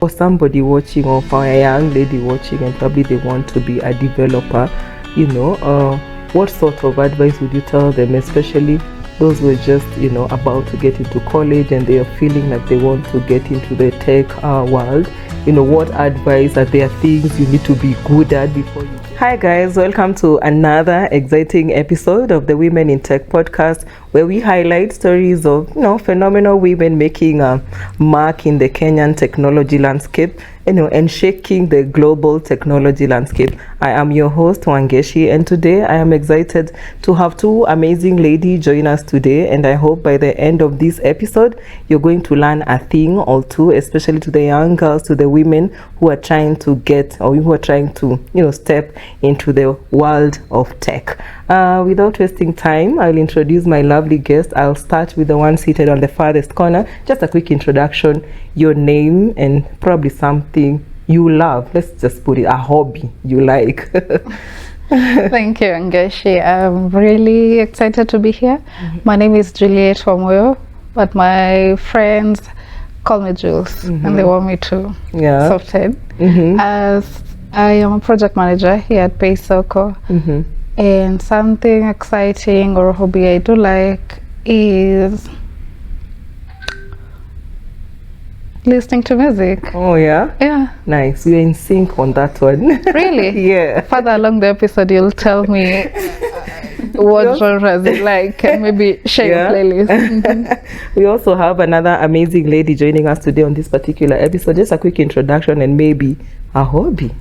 for somebody watching or for a young lady watching and probably they want to be a developer, what sort of advice would you tell them, especially those who are just about to get into college and they are feeling like they want to get into the tech world? What advice are there, things you need to be good at before you? Hi guys, welcome to another exciting episode of the Women in Tech podcast, where we highlight stories of phenomenal women making a mark in the Kenyan technology landscape, and shaking the global technology landscape. I am your host Wangeshi, and today I am excited to have two amazing ladies join us today, and I hope by the end of this episode you're going to learn a thing or two, especially to the young girls, to the women who are trying to get, or who are trying to step into the world of tech. Without wasting time, I'll introduce my lovely guest. I'll start with the one seated on the farthest corner. Just a quick introduction, your name, and probably something you love. Let's just put it, a hobby you like. Thank you, Angeshi. I'm really excited to be here. My name is Juliet Wamoyo, but my friends call me Jules, and they want me to soften. As I am a project manager here at DadaSoko, and something exciting or hobby I do like is listening to music. Oh yeah? Yeah. Nice. We're in sync on that one. Really? Yeah. Further along the episode, you'll tell me what genres you like and maybe share your playlist. We also have another amazing lady joining us today on this particular episode. Just a quick introduction and maybe a hobby.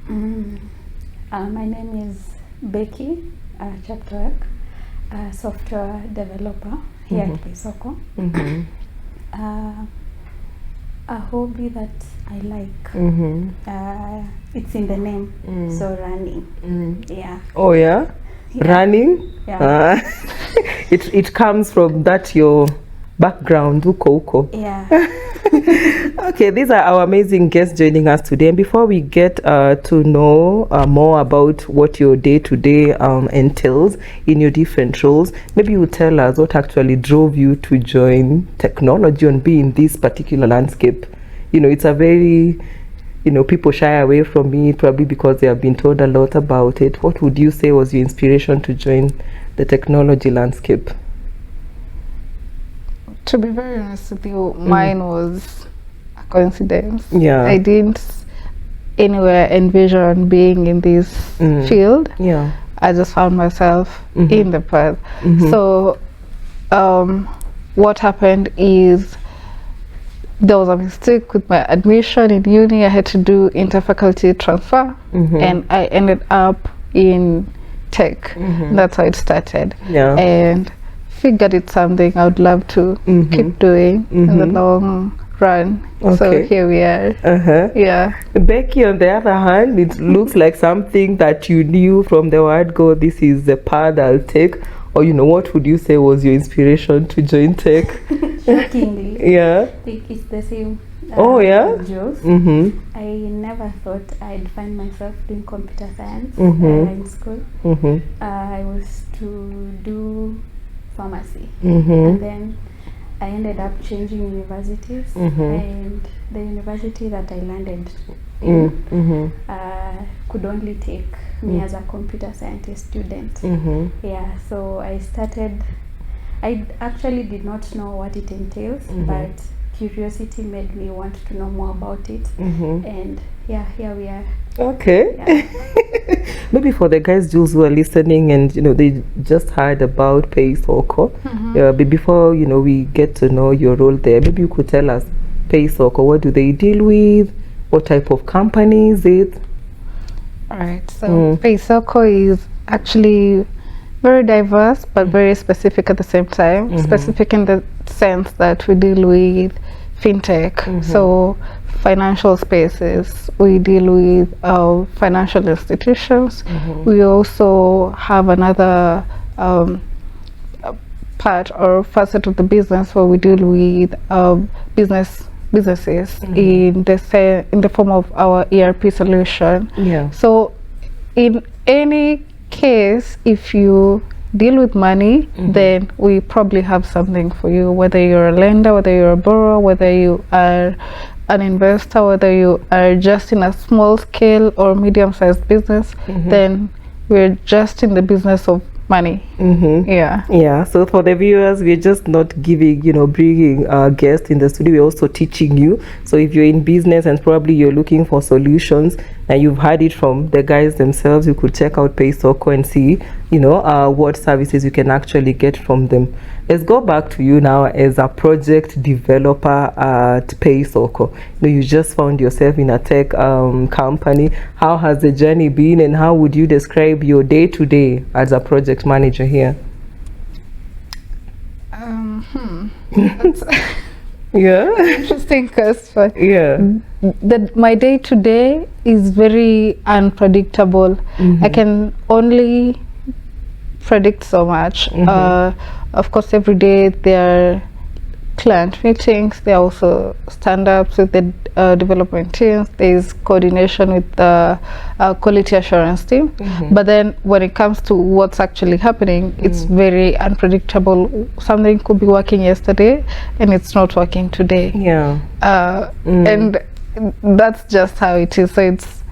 My name is Becky Chaptwork, a software developer here at DadaSoko. A hobby that I like, it's in the name, so running. Yeah. Oh yeah? Running? Yeah. It comes from that your background, uko. Yeah. Okay, these are our amazing guests joining us today, and before we get to know more about what your day-to-day entails in your different roles, maybe you tell us what actually drove you to join technology and be in this particular landscape. It's a very people shy away from it probably because they have been told a lot about it. What would you say was your inspiration to join the technology landscape? To be very honest with you, mine was a coincidence. Yeah. I didn't anywhere envision being in this field. Yeah. I just found myself in the path. So what happened is there was a mistake with my admission in uni. I had to do interfaculty transfer, and I ended up in tech. That's how it started. Yeah. And figured it's something I would love to keep doing in the long run. Okay. So here we are. Yeah. Becky, on the other hand, it looks like something that you knew from the word go, this is the path I'll take. Or what would you say was your inspiration to join tech? Shockingly. Yeah. I think it's the same. Oh yeah? Jules. I never thought I'd find myself doing computer science in school. I was to do pharmacy, and then I ended up changing universities, and the university that I landed in could only take me as a computer scientist student. Yeah, so I actually did not know what it entails, but curiosity made me want to know more about it, and yeah, here we are. Okay. Yeah. Maybe for the guys, Jules, who are listening and they just heard about DadaSoko, before we get to know your role there, maybe you could tell us DadaSoko, what do they deal with, what type of company is it? All right, so DadaSoko is actually very diverse but very specific at the same time. Specific in the sense that we deal with fintech, so financial spaces, we deal with financial institutions. We also have another part or facet of the business where we deal with businesses in the form of our ERP solution. Yeah. So in any case, if you deal with money, then we probably have something for you, whether you're a lender, whether you're a borrower, whether you are an investor, whether you are just in a small scale or medium-sized business, then we're just in the business of money. Yeah. So for the viewers, we're just not giving, bringing guests in the studio. We're also teaching you. So if you're in business and probably you're looking for solutions and you've heard it from the guys themselves, you could check out DadaSoko and see, what services you can actually get from them. Let's go back to you now as a project developer at DadaSoko. You just found yourself in a tech company. How has the journey been, and how would you describe your day-to-day as a project manager here? That's Yeah. interesting question. Yeah. That my day-to-day is very unpredictable. I can only predict so much. Of course, every day there are client meetings, there are also stand-ups with the development teams, there is coordination with the quality assurance team. But then when it comes to what's actually happening, it's very unpredictable. Something could be working yesterday and it's not working today. Yeah. And that's just how it is. So it's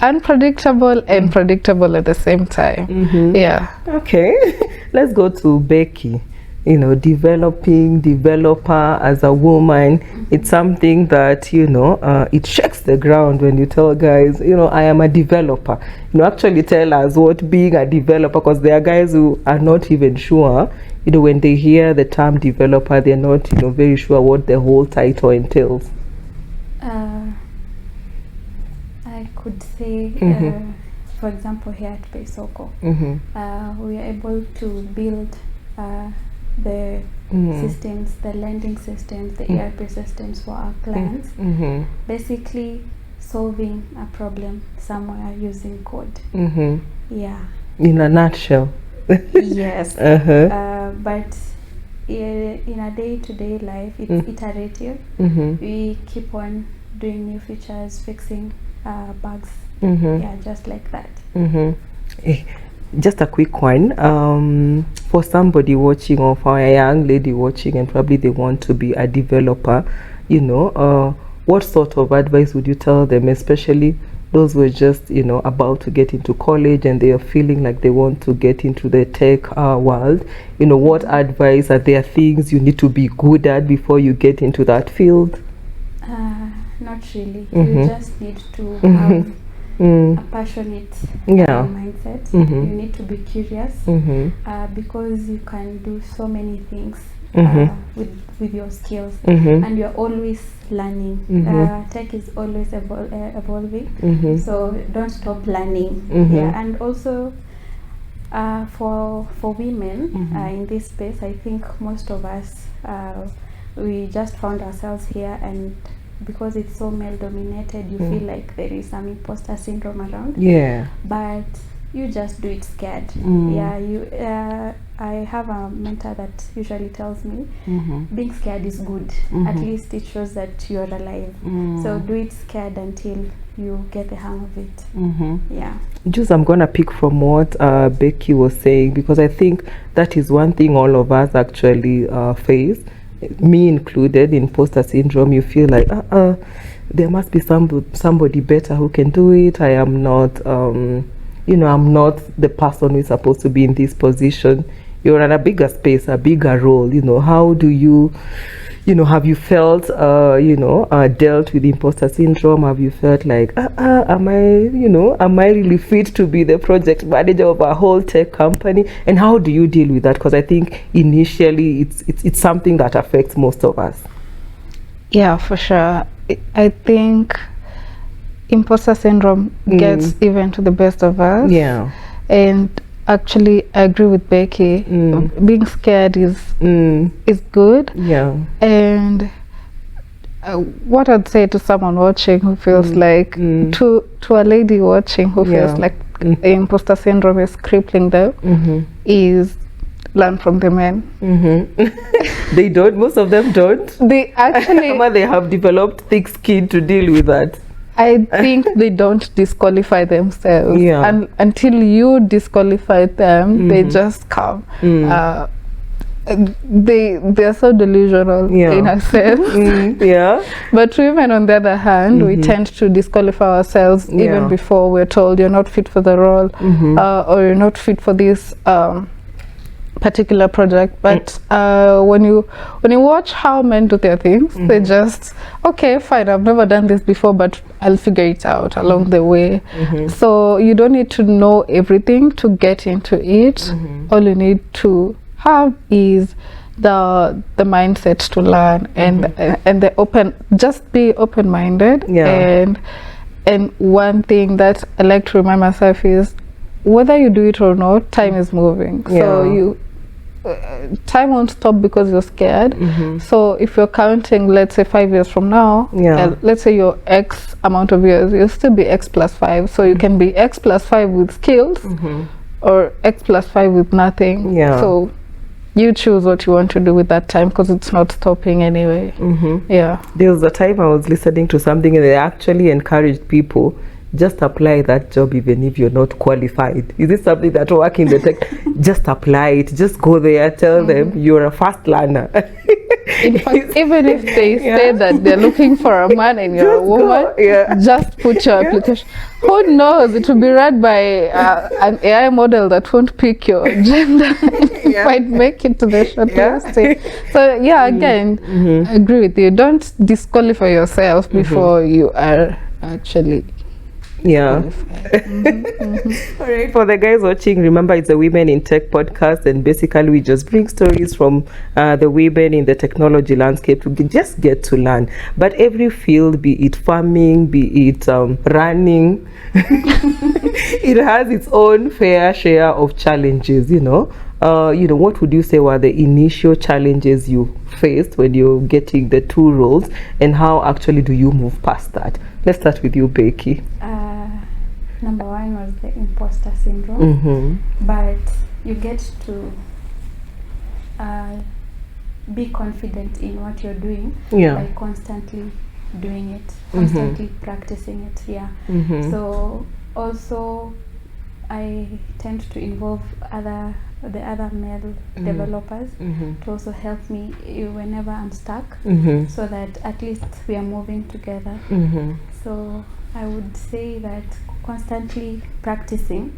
unpredictable and predictable at the same time. Yeah. Okay. Let's go to Becky. Developer as a woman, it's something that, it shakes the ground when you tell guys, I am a developer. Actually tell us what being a developer, because there are guys who are not even sure, when they hear the term developer, they're not, very sure what the whole title entails. I could say, for example, here at DadaSoko, we are able to build the systems, the lending systems, the ERP systems for our clients, basically solving a problem somewhere using code. Yeah. In a nutshell. Yes. But in a day-to-day life, it's iterative. We keep on doing new features, fixing bugs. Yeah, just like that. Just a quick one, for somebody watching, or for a young lady watching, and probably they want to be a developer, what sort of advice would you tell them, especially those who are just about to get into college and they are feeling like they want to get into the tech world? What advice, are there things you need to be good at before you get into that field? Not really. You just need to have a passionate mindset. You need to be curious, because you can do so many things with your skills, and you're always learning. Tech is always evolving, so don't stop learning. Yeah, and also for women in this space, I think most of us we just found ourselves here, and because it's so male dominated, you feel like there is some imposter syndrome around. Yeah. But you just do it scared. Yeah, I have a mentor that usually tells me being scared is good. At least it shows that you're alive. So do it scared until you get the hang of it. Yeah. Jules, I'm gonna pick from what Becky was saying, because I think that is one thing all of us actually face, me included, imposter syndrome. You feel like there must be somebody better who can do it. I am not I'm not the person who is supposed to be in this position. You're in a bigger space, a bigger role. How do you have you felt dealt with imposter syndrome? Have you felt like am I really fit to be the project manager of a whole tech company? And how do you deal with that? Because I think initially it's something that affects most of us. Yeah, for sure. I think imposter syndrome gets even to the best of us. Yeah. And actually, I agree with Becky. Being scared is good. Yeah. And what I'd say to someone watching who feels like, to a lady watching who feels like the imposter syndrome is crippling them, is learn from the men. They don't. Most of them don't. They actually they have developed thick skin to deal with that. I think they don't disqualify themselves. And until you disqualify them, they just come. they're so delusional in a sense. Yeah. But women, on the other hand, we tend to disqualify ourselves even before we're told you're not fit for the role, or you're not fit for this particular project. But when you watch how men do their things, they just, okay, fine, I've never done this before, but I'll figure it out along the way. So you don't need to know everything to get into it. All you need to have is the mindset to learn, and the just be open-minded. And one thing that I like to remind myself is, whether you do it or not, time is moving. So time won't stop because you're scared. So if you're counting, let's say 5 years from now, let's say you're X amount of years, you'll still be X plus 5. So you can be X plus 5 with skills, or X plus 5 with nothing. So you choose what you want to do with that time, because it's not stopping anyway. There was a time I was listening to something, and they actually encouraged people, just apply that job even if you're not qualified. Is it something that work in the tech? Just apply it. Just go there, tell them you're a fast learner. In fact, even if they say that they're looking for a man and you're a woman, just put your application. Who knows? It will be read by an AI model that won't pick your gender. You might make it to the shortlist. So again, I agree with you. Don't disqualify yourself before you are actually. All right, for the guys watching, remember it's a Women in Tech podcast, and basically we just bring stories from the women in the technology landscape to just get to learn. But every field, be it farming, be it running, it has its own fair share of challenges. What would you say were the initial challenges you faced when you're getting the two roles, and how actually do you move past that? Let's start with you, Becky. Number one was the imposter syndrome, but you get to be confident in what you're doing by constantly doing it, constantly practicing it. So also I tend to involve the other male developers to also help me whenever I'm stuck, so that at least we are moving together. So I would say that constantly practicing,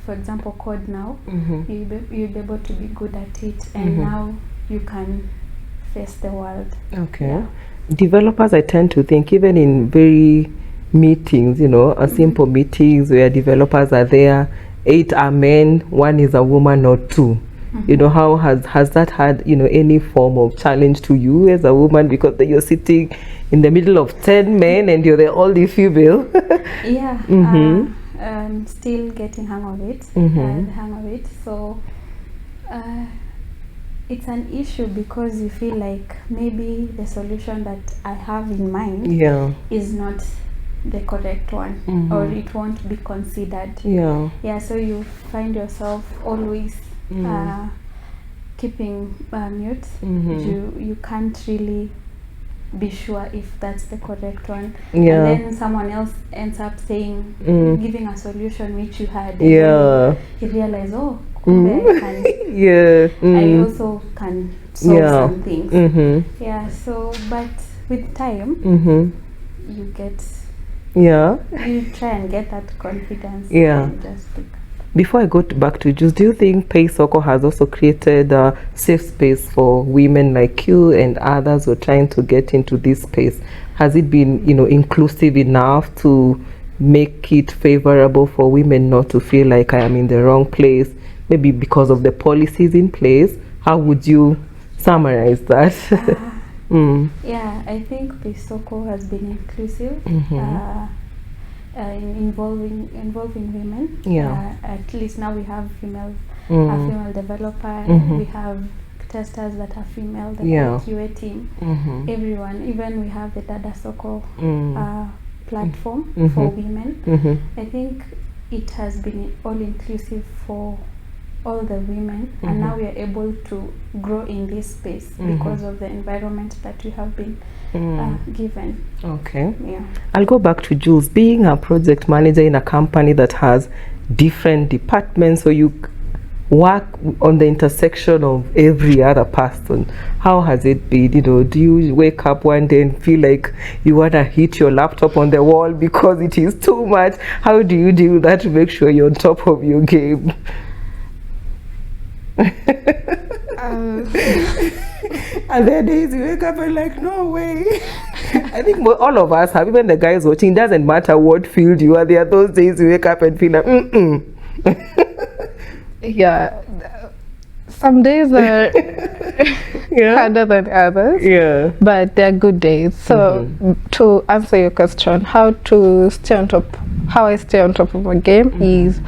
for example, code now, you'll be able to be good at it, and now you can face the world. Developers, I tend to think, even in very meetings, simple meetings where developers are there, 8 are men, 1 is a woman, or 2. How has that had any form of challenge to you as a woman, because you're sitting in the middle of 10 men and you're the only female? I'm still getting hang of it. So it's an issue, because you feel like maybe the solution that I have in mind is not the correct one, or it won't be considered. So you find yourself always keeping mute. You can't really be sure if that's the correct one, and then someone else ends up saying, giving a solution which you had, you realize, I can I also can solve some things. So but with time you get you try and get that confidence and just pick. Before I go back to Jules, do you think DadaSoko has also created a safe space for women like you and others who are trying to get into this space? Has it been, inclusive enough to make it favorable for women not to feel like I am in the wrong place, maybe because of the policies in place? How would you summarize that? I think DadaSoko has been inclusive. Involving women. At least now we have a female developer. We have testers that are female, the QA team. Everyone, even we have the DadaSoko platform for women. I think it has been all inclusive for all the women, and now we are able to grow in this space because of the environment that we have been given. I'll go back to Jules. Being a project manager in a company that has different departments, so work on the intersection of every other person? How has it been? You know, do you wake up one day and feel like you want to hit your laptop on the wall because it is too much? How do you do that to make sure you're on top of your game? And there are days you wake up and like, no way. I think all of us have, even the guys watching, doesn't matter what field you are, there are those days you wake up and feel like, Yeah, some days are harder than others. Yeah. But they're good days. So to answer your question, how I stay on top of my game is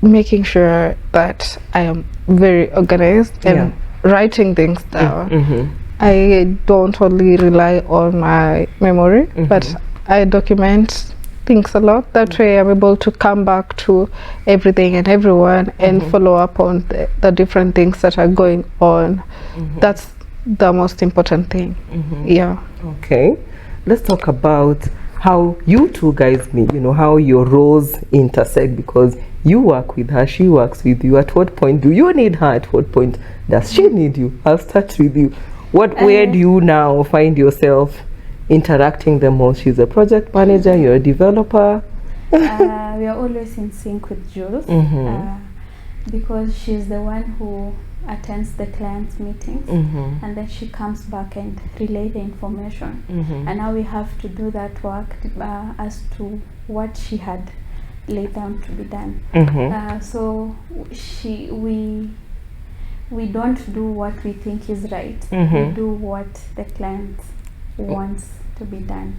making sure that I am very organized and writing things down. I don't only rely on my memory, but I document things a lot. That way I'm able to come back to everything and everyone and follow up on the different things that are going on. That's the most important thing. Yeah. Okay. Let's talk about how you two guys meet, you know, how your roles intersect, because you work with her, she works with you. At what point do you need her? At what point does she need you? I'll start with you. Where do you now find yourself interacting the most? She's a project manager, you're a developer. We are always in sync with Jules because she's the one who attends the client's meetings and then she comes back and relay the information. And now we have to do that work as to what she had laid down to be done. So we don't do what we think is right. We do what the client wants to be done.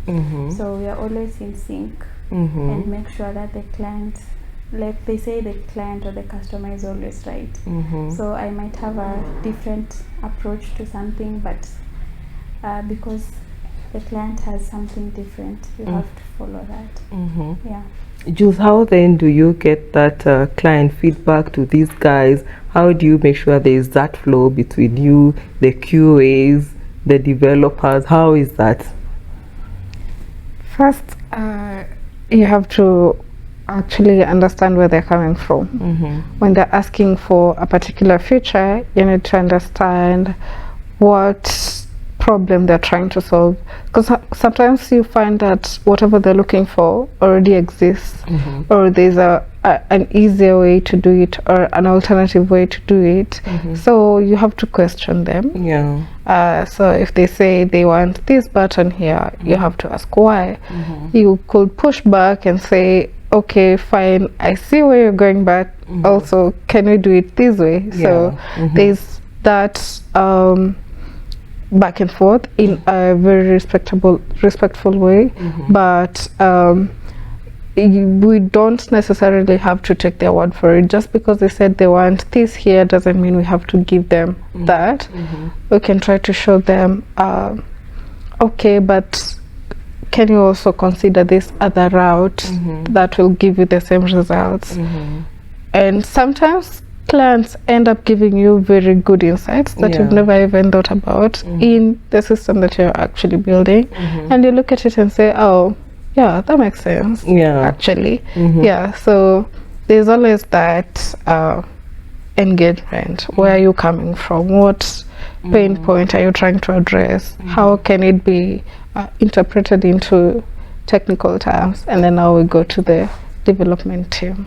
So we are always in sync and make sure that the client, like they say, the client or the customer is always right. So I might have a different approach to something, but because the client has something different, you have to follow that. Yeah. Jules, how then do you get that client feedback to these guys? How do you make sure there is that flow between you, the QAs, the developers? How is that? First, you have to actually understand where they're coming from. When they're asking for a particular feature, you need to understand what problem they're trying to solve, because sometimes you find that whatever they're looking for already exists, or there's an easier way to do it or an alternative way to do it. So you have to question them. So if they say they want this button here, you have to ask why. You could push back and say, okay, fine, I see where you're going, but also can we do it this way? So there's that back and forth in a very respectful way, but we don't necessarily have to take their word for it. Just because they said they want this here doesn't mean we have to give them that. We can try to show them, okay, but can you also consider this other route that will give you the same results? And sometimes clients end up giving you very good insights that you've never even thought about in the system that you're actually building. And you look at it and say, oh yeah, that makes sense. Actually. So there's always that engagement. Where are you coming from? What pain point are you trying to address? How can it be interpreted into technical terms? And then now we go to the development team.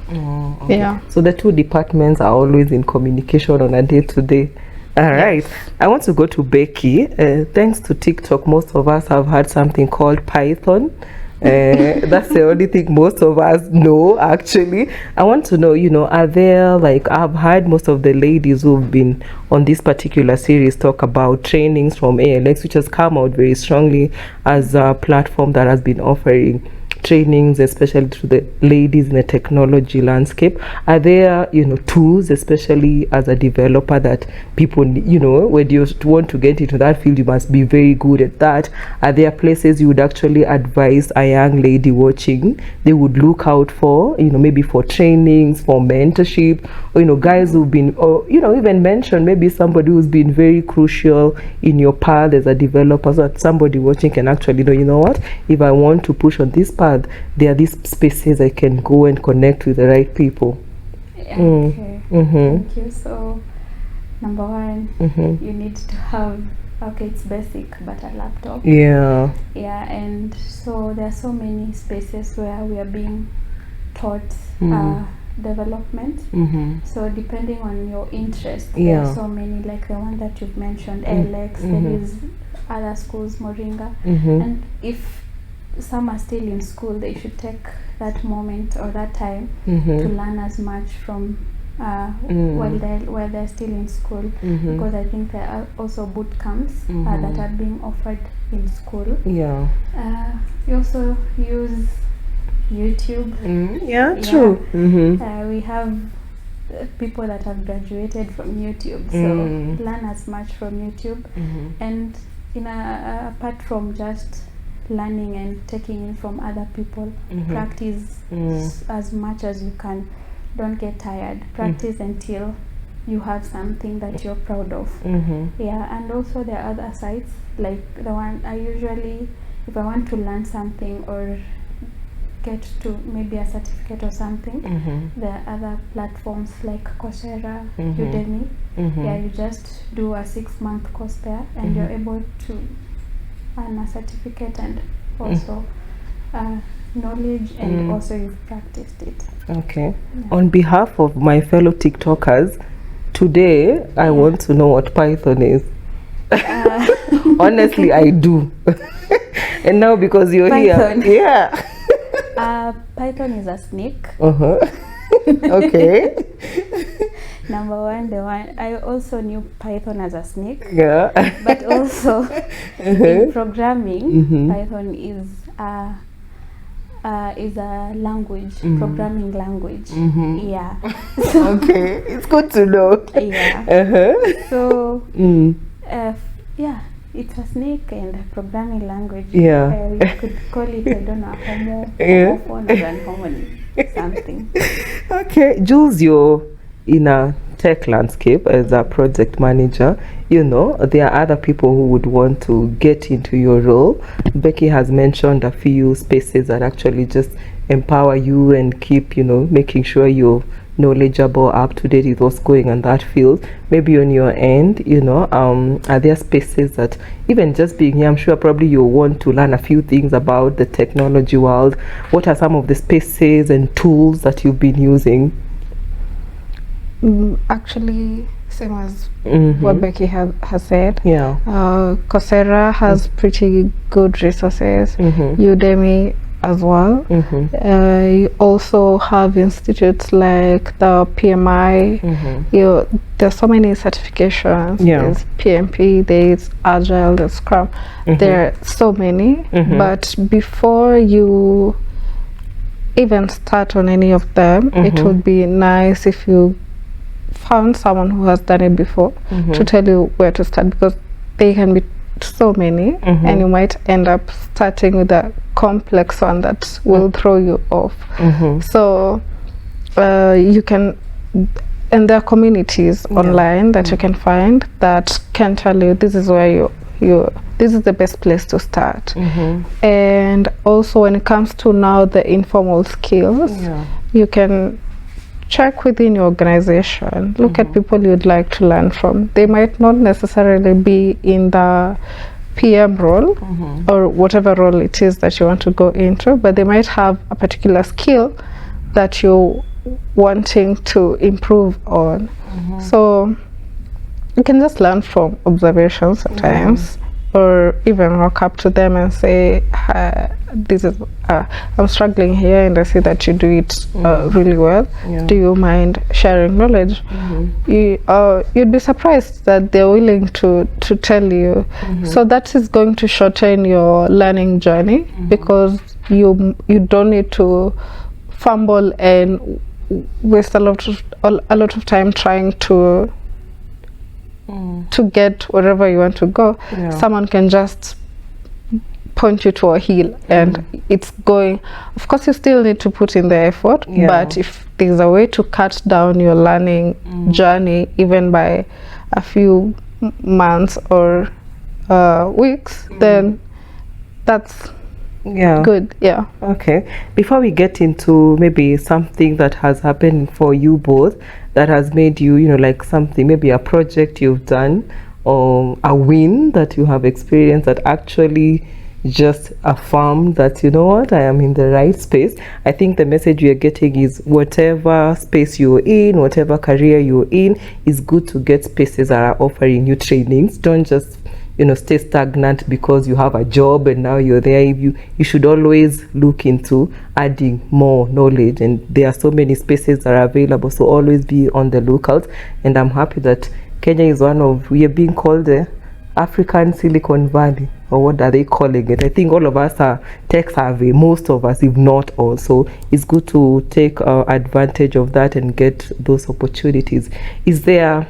So the two departments are always in communication on a day-to-day. All right, I want to go to Becky. Thanks to TikTok, most of us have had something called Python. That's the only thing most of us know, actually. I want to know, you know, are there, like, I've heard most of the ladies who've been on this particular series talk about trainings from ALX, which has come out very strongly as a platform that has been offering trainings, especially to the ladies in the technology landscape. Are there, you know, tools, especially as a developer, that people, you know, when you want to get into that field, you must be very good at that? Are there places you would actually advise a young lady watching they would look out for, you know, maybe for trainings, for mentorship, or, you know, guys who've been, or, you know, even mention maybe somebody who's been very crucial in your path as a developer, so that somebody watching can actually know, you know what, if I want to push on this path, there are these spaces I can go and connect with the right people. Okay. Thank you. So, number one, you need to have, okay, it's basic, but a laptop. Yeah. Yeah, and so there are so many spaces where we are being taught development. So depending on your interest, there are so many, like the one that you've mentioned, LX, there is other schools, Moringa, and if some are still in school, they should take that moment or that time to learn as much from while they're still in school, because I think there are also boot camps that are being offered in school. Yeah. We also use YouTube. Yeah, true. We have people that have graduated from YouTube, so learn as much from YouTube. And apart from just learning and taking in from other people, practice as much as you can. Don't get tired. Practice until you have something that you're proud of. Yeah, and also there are other sites, like the one I usually, if I want to learn something or get to maybe a certificate or something, there are other platforms like Coursera, Udemy. Yeah, you just do a 6-month course there, and you're able to earn a certificate and also knowledge, and also you've practiced it. Okay. Yeah. On behalf of my fellow TikTokers, today I want to know what Python is. Honestly, I do. And now because you're Python. here. Yeah. Python is a snake. Okay. Number one, the one I also knew Python as a snake. Yeah. But also in programming, Python is a language, programming language. Yeah. Okay, it's good to know. Yeah. So yeah, it's a snake and a programming language. Yeah. We could call it, I don't know, homophone or harmony, something. Okay, Jules, you're in a tech landscape as a project manager. You know, there are other people who would want to get into your role. Becky has mentioned a few spaces that actually just empower you and keep, making sure you're knowledgeable, up to date with what's going on that field. Maybe on your end, are there spaces that, even just being here, I'm sure probably you want to learn a few things about the technology world. What are some of the spaces and tools that you've been using? Actually, same as what Becky has said. Yeah. Coursera has pretty good resources. Udemy as well. You also have institutes like the PMI. There's so many certifications. There's PMP, there's Agile, there's Scrum. There are so many. But before you even start on any of them, it would be nice if you found someone who has done it before to tell you where to start, because they can be so many, and you might end up starting with a complex one that will throw you off. So you can, and there are communities online that you can find that can tell you this is where this is the best place to start. And also when it comes to now the informal skills, you can check within your organization, look at people you'd like to learn from. They might not necessarily be in the PM role or whatever role it is that you want to go into, but they might have a particular skill that you're wanting to improve on. So you can just learn from observations sometimes, or even walk up to them and say, this is I'm struggling here and I see that you do it really well. Do you mind sharing knowledge? You'd be surprised that they're willing to tell you. So that is going to shorten your learning journey, because you don't need to fumble and waste a lot of time trying to get wherever you want to go. Someone can just point you to a hill and it's going. Of course you still need to put in the effort, but if there's a way to cut down your learning journey even by a few months or weeks, then that's good. Okay, before we get into maybe something that has happened for you both, that has made you, like something, maybe a project you've done or a win that you have experienced that actually just affirm that, you know what, I am in the right space. I think the message we are getting is whatever space you're in, whatever career you're in, is good to get spaces that are offering you trainings. Don't just stay stagnant because you have a job and now you're there. You should always look into adding more knowledge, and there are so many spaces that are available, so always be on the lookout. And I'm happy that Kenya is we are being called the African Silicon Valley, or what are they calling it? I think all of us are tech savvy, most of us, if not all. So it's good to take advantage of that and get those opportunities. Is there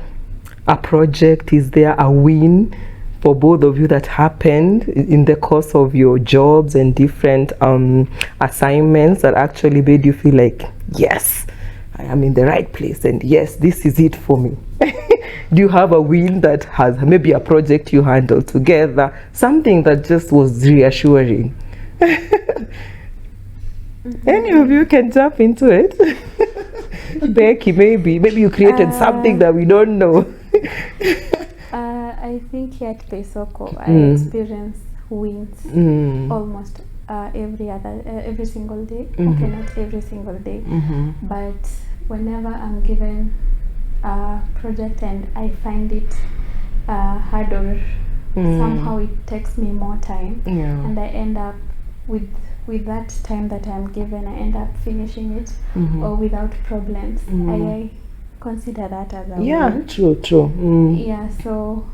a project, is there a win for both of you that happened in the course of your jobs and different assignments that actually made you feel like, yes, I am in the right place, and yes, this is it for me? Do you have a win that has maybe a project you handled together, something that just was reassuring? Any of you can jump into it. Becky, maybe you created something that we don't know. I think here at DadaSoko, I experience wins almost every single day. Okay, not every single day, but whenever I'm given a project and I find it hard, or somehow it takes me more time, and I end up with that time that I'm given, I end up finishing it or without problems. I consider that as a win. True. Yeah, so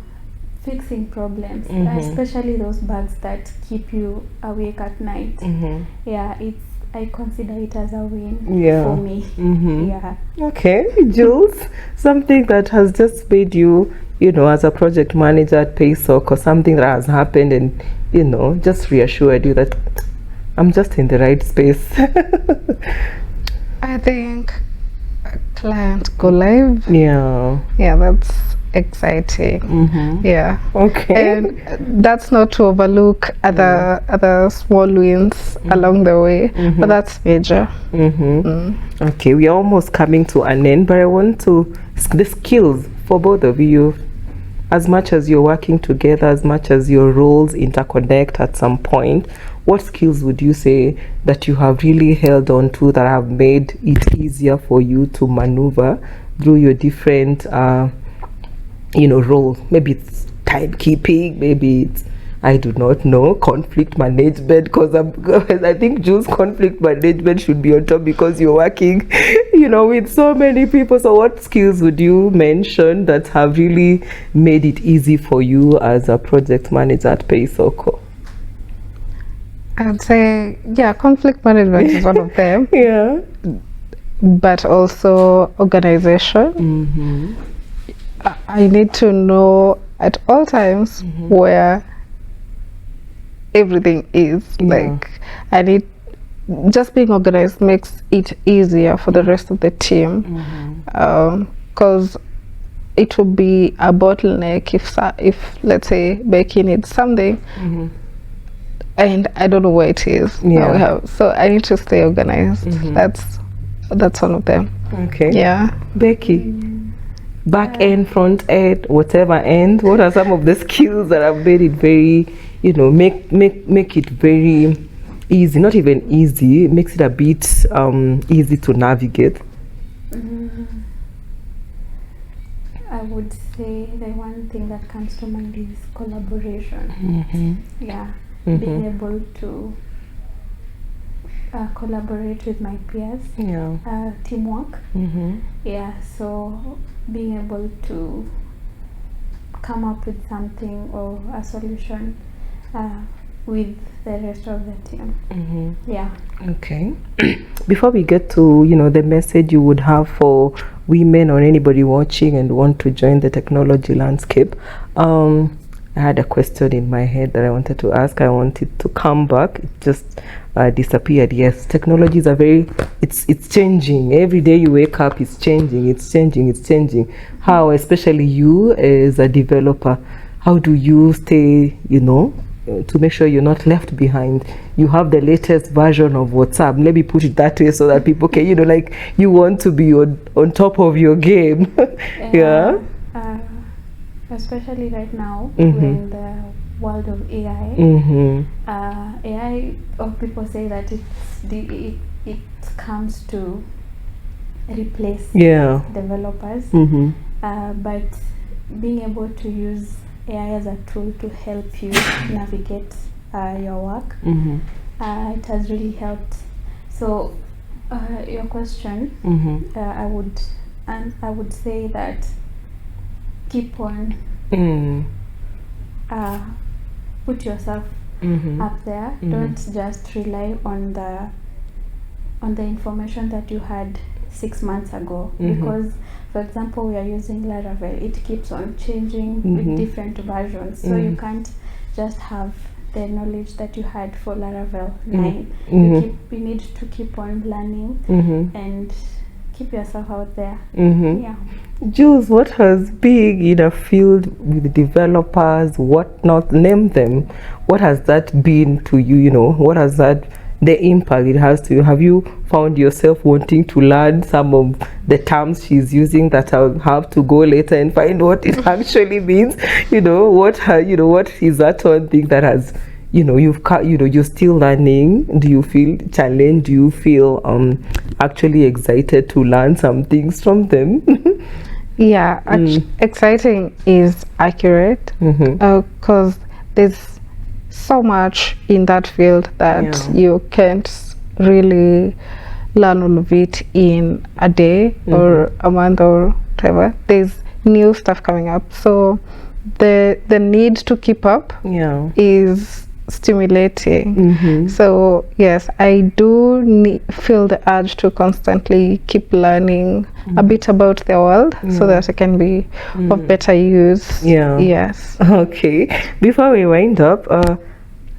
fixing problems, especially those bugs that keep you awake at night. I consider it as a win for me. Okay, Jules, something that has just made you, as a project manager at DadaSoko, or something that has happened and, just reassured you that I'm just in the right space. I think a client go live. Yeah, that's exciting. Okay. And that's not to overlook other small wins along the way, but that's major. Okay, we are almost coming to an end, but I want the skills for both of you, as much as you're working together, as much as your roles interconnect at some point, what skills would you say that you have really held on to that have made it easier for you to maneuver through your different role? Maybe it's timekeeping, maybe it's, I do not know, conflict management, because I think Jules, conflict management should be on top because you're working with so many people. So what skills would you mention that have really made it easy for you as a project manager at DadaSoko? I'd say conflict management is one of them. But also organization. I need to know at all times where everything is. Like, I need, just being organized makes it easier for the rest of the team, because it will be a bottleneck if let's say Becky needs something and I don't know where it is. So I need to stay organized. That's one of them. Okay. Becky, back end, front end, whatever end, what are some of the skills that have made it very, make it very easy, not even easy, it makes it a bit easy to navigate? I would say the one thing that comes to mind is collaboration. Being able to collaborate with my peers, teamwork. So being able to come up with something or a solution with the rest of the team. Okay. Before we get to the message you would have for women or anybody watching and want to join the technology landscape, I had a question in my head that I wanted to ask. I wanted to come back. It just disappeared. Yes, technologies are it's changing. Every day you wake up, it's changing. How, especially you as a developer, how do you stay, to make sure you're not left behind, you have the latest version of WhatsApp. Let me put it that way so that people can, you know, like, you want to be on top of your game. Yeah. Especially right now, we're in the world of AI. AI, or people say that it comes to replace developers. But being able to use AI as a tool to help you navigate your work, it has really helped. So your question, I would say that keep on put yourself up there. Don't just rely on the information that you had 6 months ago, because for example, we are using Laravel. It keeps on changing with different versions, so you can't just have the knowledge that you had for Laravel 9. You need to keep on learning and keep yourself out there. Yeah. Jules, what has been in a field with developers, whatnot, name them, what has that been to you? You know, what has that, the impact it has to you? Have you found yourself wanting to learn some of the terms she's using that I'll have to go later and find what it actually means? You know, what is that one thing that has, you know, you're still learning? Do you feel challenged? Do you feel actually excited to learn some things from them? Yeah, exciting is accurate, because there's so much in that field that you can't really learn all of it in a day or a month or whatever. There's new stuff coming up, so the need to keep up is stimulating. So yes, I do feel the urge to constantly keep learning a bit about the world so that I can be of better use. Yes. Okay, before we wind up,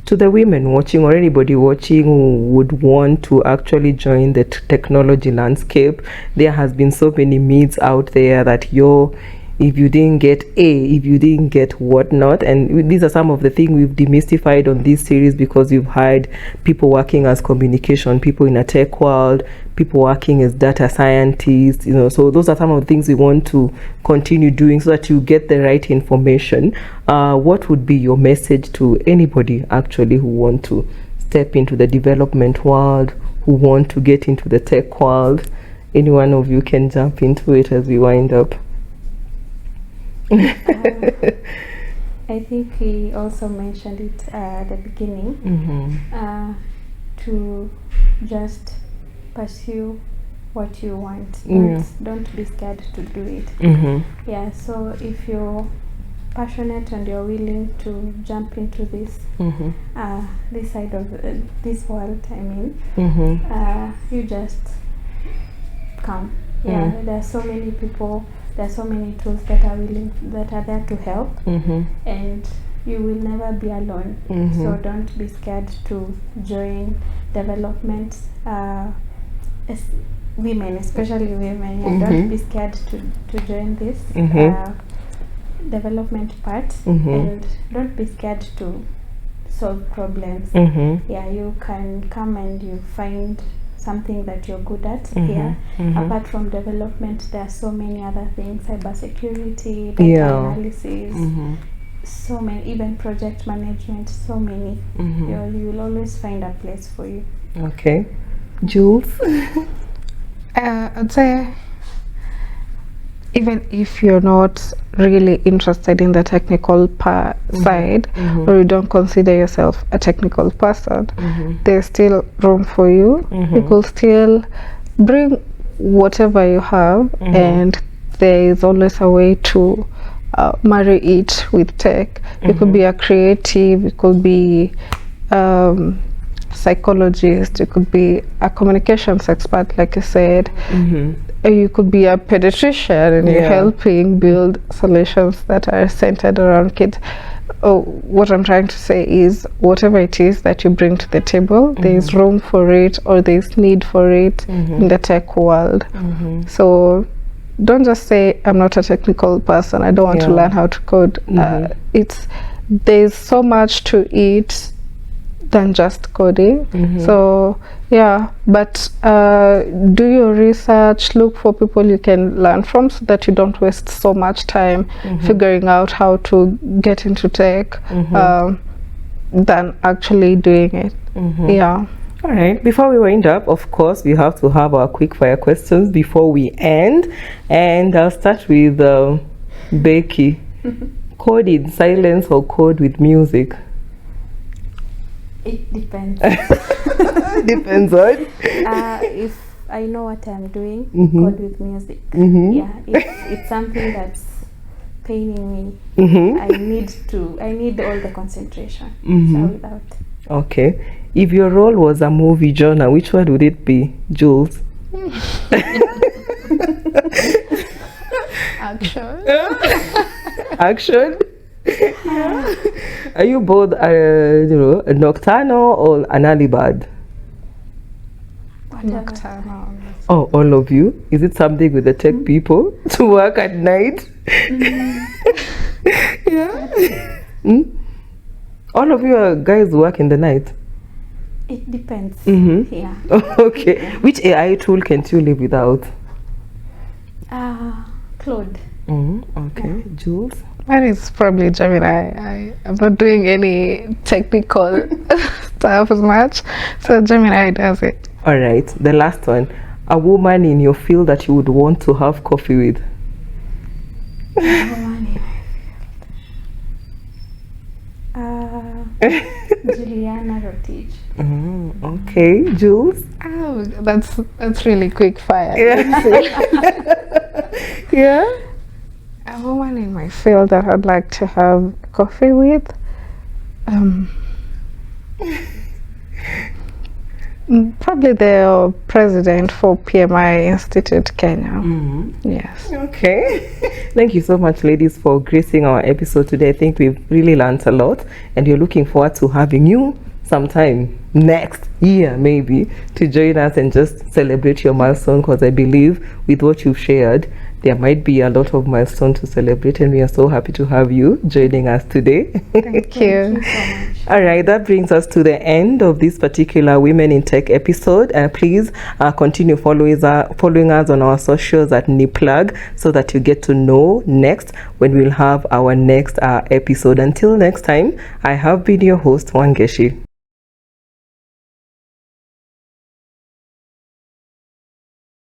to the women watching or anybody watching who would want to actually join the technology landscape, there has been so many myths out there that if you didn't get if you didn't get whatnot, and these are some of the things we've demystified on this series, because we've hired people working as communication people in a tech world, people working as data scientists, you know. So those are some of the things we want to continue doing so that you get the right information. What would be your message to anybody actually who want to step into the development world, who want to get into the tech world? Any one of you can jump into it as we wind up. I think he also mentioned it at the beginning, to just pursue what you want. Don't be scared to do it. Yeah, so if you're passionate and you're willing to jump into this this side of this world, I mean, you just come. Yeah, there are so many people, there are so many tools that are there to help, and you will never be alone. So don't be scared to join development. As women, especially women, don't be scared to join this development part, and don't be scared to solve problems. Yeah, you can come and you find something that you're good at here. Apart from development, there are so many other things: cybersecurity, data analysis, so many, even project management, so many. You will always find a place for you. Okay. Jules? I'd say, even if you're not really interested in the technical side, or you don't consider yourself a technical person, there's still room for you. You could still bring whatever you have, and there is always a way to marry it with tech. You could be a creative, you could be psychologist, you could be a communications expert, like you said. You could be a pediatrician, and you're helping build solutions that are centered around kids. What I'm trying to say is, whatever it is that you bring to the table, there's room for it, or there's need for it in the tech world. So don't just say, I'm not a technical person, I don't want to learn how to code. there's so much to it than just coding. So yeah, but do your research, look for people you can learn from so that you don't waste so much time figuring out how to get into tech than actually doing it. Yeah. All right, before we wind up, of course, we have to have our quick fire questions before we end. And I'll start with Becky. Code in silence or code with music? It depends. Depends on? If I know what I'm doing, code with music. Yeah, if it's something that's paining me, I need all the concentration. So without. Okay. If your role was a movie genre, which one would it be, Jules? Action. Action? Yeah. Are you both a nocturnal or an early bird? Nocturnal. Oh, all of you? Is it something with the tech people to work at night? Yeah. All of you are guys who work in the night? It depends. Yeah. Okay. Which AI tool can't you live without? Claude. Okay. Jules? Mine is probably Gemini. I'm not doing any technical stuff as much, so Gemini does it. All right. The last one. A woman in your field that you would want to have coffee with? Juliana Rotich. Okay, Jules. Oh, that's really quick fire. Yeah. Yeah. A woman in my field that I'd like to have coffee with. Probably the president for PMI Institute Kenya. Yes. Okay. Thank you so much, ladies, for gracing our episode today. I think we've really learned a lot, and we're looking forward to having you sometime next year, maybe, to join us and just celebrate your milestone, because I believe with what you've shared, there might be a lot of milestones to celebrate, and we are so happy to have you joining us today. Thank you. Thank you so much. All right, that brings us to the end of this particular Women in Tech episode. Please continue following us on our socials at Niplug so that you get to know next when we'll have our next episode. Until next time, I have been your host, Wangeshi.